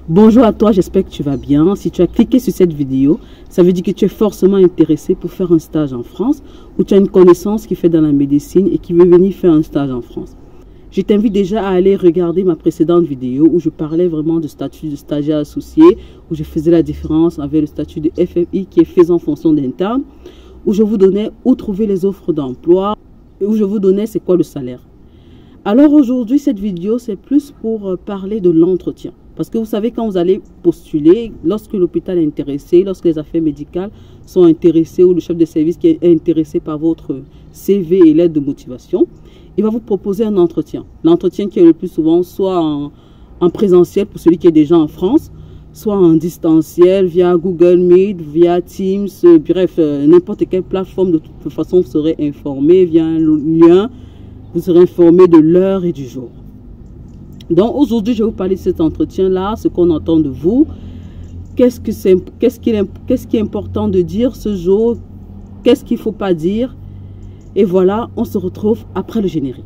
Bonjour à toi, j'espère que tu vas bien. Si tu as cliqué sur cette vidéo, ça veut dire que tu es forcément intéressé pour faire un stage en France ou tu as une connaissance qui fait dans la médecine et qui veut venir faire un stage en France. Je t'invite déjà à aller regarder ma précédente vidéo où je parlais vraiment de statut de stagiaire associé, où je faisais la différence avec le statut de FFI qui est fait en fonction d'interne, où je vous donnais où trouver les offres d'emploi et où je vous donnais c'est quoi le salaire. Alors aujourd'hui, cette vidéo, c'est plus pour parler de l'entretien. Parce que vous savez, quand vous allez postuler, lorsque l'hôpital est intéressé, lorsque les affaires médicales sont intéressées ou le chef de service qui est intéressé par votre CV et lettre de motivation, il va vous proposer un entretien. L'entretien qui est le plus souvent soit en présentiel pour celui qui est déjà en France, soit en distanciel via Google Meet, via Teams, bref, n'importe quelle plateforme. De toute façon, vous serez informé via un lien, vous serez informé de l'heure et du jour. Donc aujourd'hui, je vais vous parler de cet entretien-là, ce qu'on entend de vous, qu'est-ce qui est important de dire ce jour, qu'est-ce qu'il ne faut pas dire. Et voilà, on se retrouve après le générique.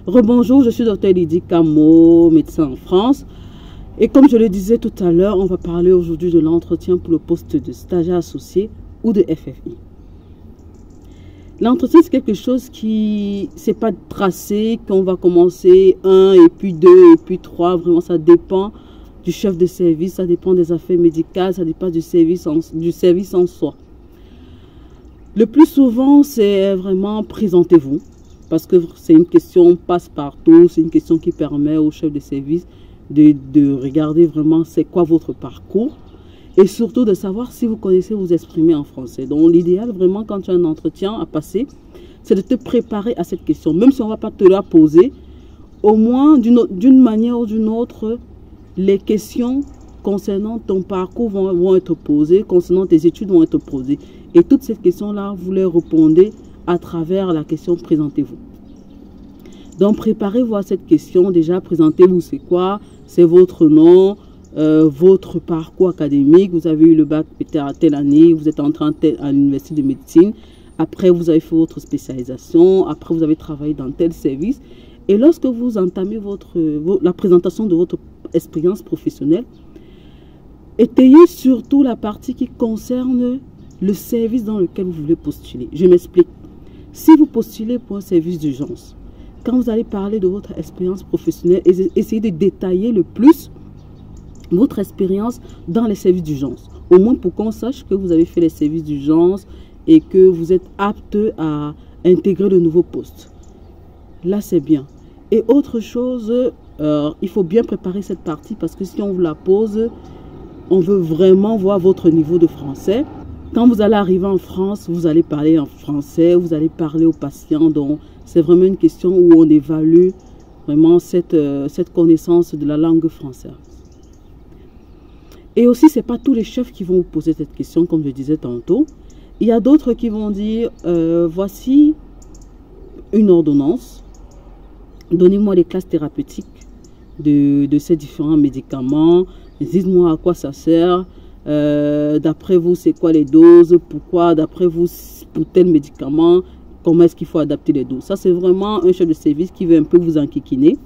Rebonjour, je suis Dr Lydie Camo, médecin en France. Et comme je le disais tout à l'heure, on va parler aujourd'hui de l'entretien pour le poste de stagiaire associé ou de FFI. L'entretien, c'est quelque chose qui n'est pas tracé, qu'on va commencer 1 et puis 2 et puis 3. Vraiment, ça dépend du chef de service, ça dépend des affaires médicales, ça dépend du service en soi. Le plus souvent, c'est vraiment présentez-vous. Parce que c'est une question passe-partout, c'est une question qui permet au chef de service de regarder vraiment c'est quoi votre parcours et surtout de savoir si vous connaissez vous exprimer en français. Donc l'idéal vraiment quand tu as un entretien à passer, c'est de te préparer à cette question. Même si on ne va pas te la poser, au moins d'une manière ou d'une autre, les questions concernant ton parcours vont être posées, concernant tes études vont être posées. Et toutes ces questions-là, vous les répondez à travers la question présentez-vous. Donc préparez-vous à cette question. Déjà présentez-vous, c'est quoi? C'est votre nom, votre parcours académique. Vous avez eu le bac peut-être à telle année, vous êtes entré à l'université de médecine. Après vous avez fait votre spécialisation, après vous avez travaillé dans tel service. Et lorsque vous entamez la présentation de votre expérience professionnelle, étayez surtout la partie qui concerne le service dans lequel vous voulez postuler. Je m'explique. Si vous postulez pour un service d'urgence, quand vous allez parler de votre expérience professionnelle, essayez de détailler le plus votre expérience dans les services d'urgence. Au moins pour qu'on sache que vous avez fait les services d'urgence et que vous êtes apte à intégrer de nouveaux postes. Là, c'est bien. Et autre chose, il faut bien préparer cette partie parce que si on vous la pose, on veut vraiment voir votre niveau de français. Quand vous allez arriver en France, vous allez parler en français, vous allez parler aux patients. Donc, c'est vraiment une question où on évalue vraiment cette connaissance de la langue française. Et aussi, ce n'est pas tous les chefs qui vont vous poser cette question, comme je disais tantôt. Il y a d'autres qui vont dire, voici une ordonnance. Donnez-moi les classes thérapeutiques de ces différents médicaments. Dites-moi à quoi ça sert. D'après vous, c'est quoi les doses? Pourquoi, d'après vous, pour tel médicament, comment est-ce qu'il faut adapter les doses? Ça, c'est vraiment un chef de service qui veut un peu vous enquiquiner.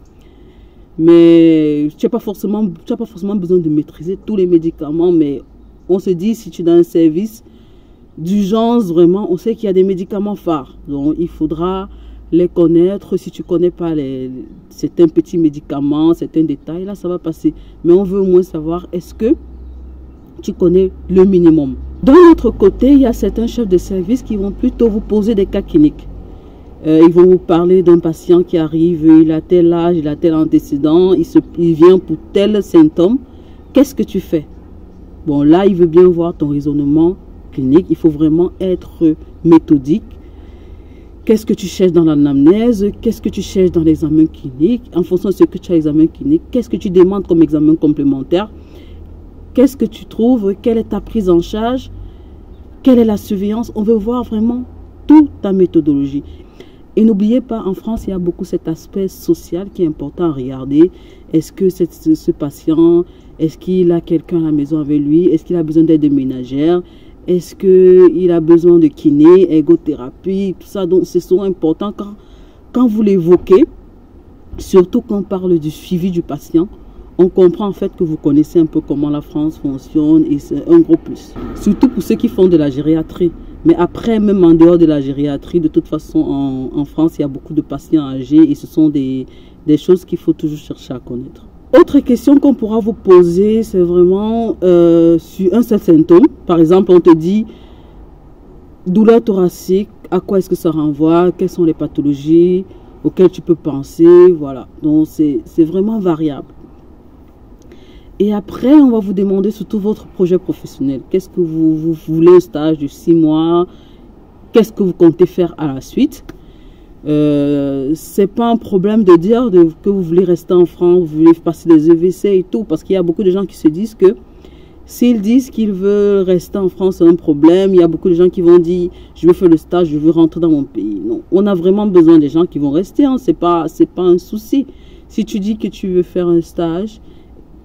Mais tu n'as pas forcément besoin de maîtriser tous les médicaments. Mais on se dit, si tu es dans un service d'urgence, vraiment, on sait qu'il y a des médicaments phares. Donc, il faudra les connaître. Si tu ne connais pas certains petits médicaments, certains détails, là, ça va passer. Mais on veut au moins savoir, est-ce que tu connais le minimum. D'un autre côté, il y a certains chefs de service qui vont plutôt vous poser des cas cliniques. Ils vont vous parler d'un patient qui arrive, il a tel âge, il a tel antécédent, il vient pour tel symptôme. Qu'est-ce que tu fais? Bon, là, il veut bien voir ton raisonnement clinique. Il faut vraiment être méthodique. Qu'est-ce que tu cherches dans l'anamnèse? Qu'est-ce que tu cherches dans l'examen clinique? En fonction de ce que tu as l'examen clinique, qu'est-ce que tu demandes comme examen complémentaire? Qu'est-ce que tu trouves? Quelle est ta prise en charge? Quelle est la surveillance? On veut voir vraiment toute ta méthodologie. Et n'oubliez pas, en France, il y a beaucoup cet aspect social qui est important à regarder. Est-ce que ce patient, est-ce qu'il a quelqu'un à la maison avec lui? Est-ce qu'il a besoin d'aide ménagère? Est-ce qu'il a besoin de kiné, ergothérapie, tout ça? Donc, c'est souvent important quand vous l'évoquez, surtout quand on parle du suivi du patient, on comprend en fait que vous connaissez un peu comment la France fonctionne et c'est un gros plus. Surtout pour ceux qui font de la gériatrie. Mais après, même en dehors de la gériatrie, de toute façon, en France, il y a beaucoup de patients âgés et ce sont des choses qu'il faut toujours chercher à connaître. Autre question qu'on pourra vous poser, c'est vraiment sur un seul symptôme. Par exemple, on te dit douleur thoracique, à quoi est-ce que ça renvoie? Quelles sont les pathologies auxquelles tu peux penser? Voilà, donc c'est vraiment variable. Et après, on va vous demander surtout votre projet professionnel. Qu'est-ce que vous voulez, un stage de 6 mois? Qu'est-ce que vous comptez faire à la suite? C'est pas un problème de dire que vous voulez rester en France, vous voulez passer des EVC et tout, parce qu'il y a beaucoup de gens qui se disent que s'ils disent qu'ils veulent rester en France, c'est un problème. Il y a beaucoup de gens qui vont dire, je veux faire le stage, je veux rentrer dans mon pays. Non, on a vraiment besoin des gens qui vont rester, hein. C'est pas un souci. Si tu dis que tu veux faire un stage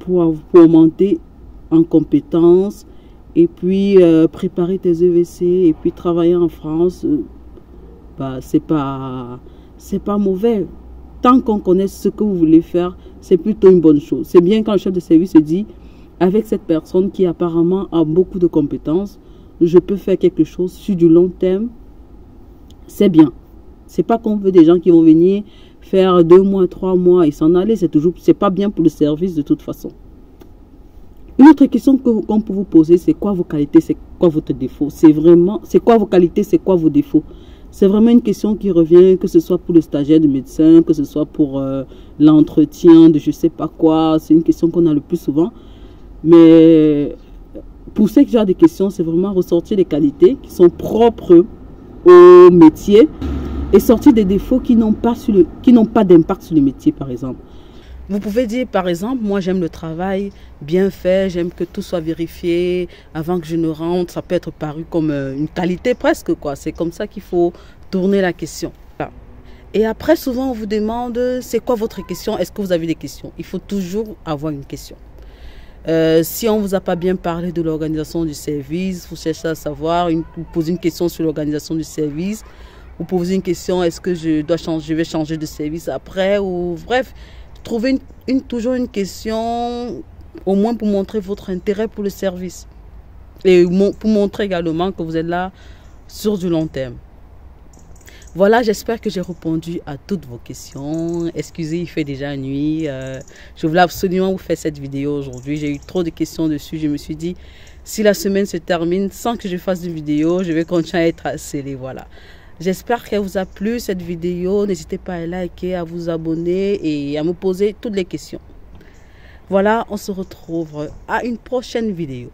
pour monter en compétences et puis préparer tes EVC et puis travailler en France, bah, c'est pas mauvais. Tant qu'on connaît ce que vous voulez faire, c'est plutôt une bonne chose. C'est bien quand le chef de service se dit, avec cette personne qui apparemment a beaucoup de compétences, je peux faire quelque chose sur du long terme. C'est bien. C'est pas qu'on veut des gens qui vont venir faire 2 mois, 3 mois et s'en aller. C'est pas bien pour le service de toute façon. Une autre question qu'on peut vous poser, c'est quoi vos qualités, c'est quoi votre défaut? C'est quoi vos qualités, c'est quoi vos défauts? C'est vraiment une question qui revient, que ce soit pour le stagiaire de médecin, que ce soit pour l'entretien de je sais pas quoi. C'est une question qu'on a le plus souvent. Mais pour ceux qui ont des questions, c'est vraiment ressortir les qualités qui sont propres au métier et sortir des défauts qui n'ont pas d'impact sur le métier, par exemple. Vous pouvez dire, par exemple, moi j'aime le travail bien fait, j'aime que tout soit vérifié avant que je ne rentre. Ça peut être paru comme une qualité presque, quoi. C'est comme ça qu'il faut tourner la question. Voilà. Et après, souvent on vous demande, c'est quoi votre question? Est-ce que vous avez des questions? Il faut toujours avoir une question. Si on ne vous a pas bien parlé de l'organisation du service, vous cherchez à savoir, vous posez une question sur l'organisation du service, vous posez une question, est-ce que je vais changer de service après, ou bref, trouvez toujours une question, au moins pour montrer votre intérêt pour le service. Et pour montrer également que vous êtes là sur du long terme. Voilà, j'espère que j'ai répondu à toutes vos questions. Excusez, il fait déjà nuit. Je voulais absolument vous faire cette vidéo aujourd'hui. J'ai eu trop de questions dessus. Je me suis dit, si la semaine se termine sans que je fasse de vidéo, je vais continuer à être harcelée. Voilà. J'espère qu'elle vous a plu cette vidéo. N'hésitez pas à liker, à vous abonner et à me poser toutes les questions. Voilà, on se retrouve à une prochaine vidéo.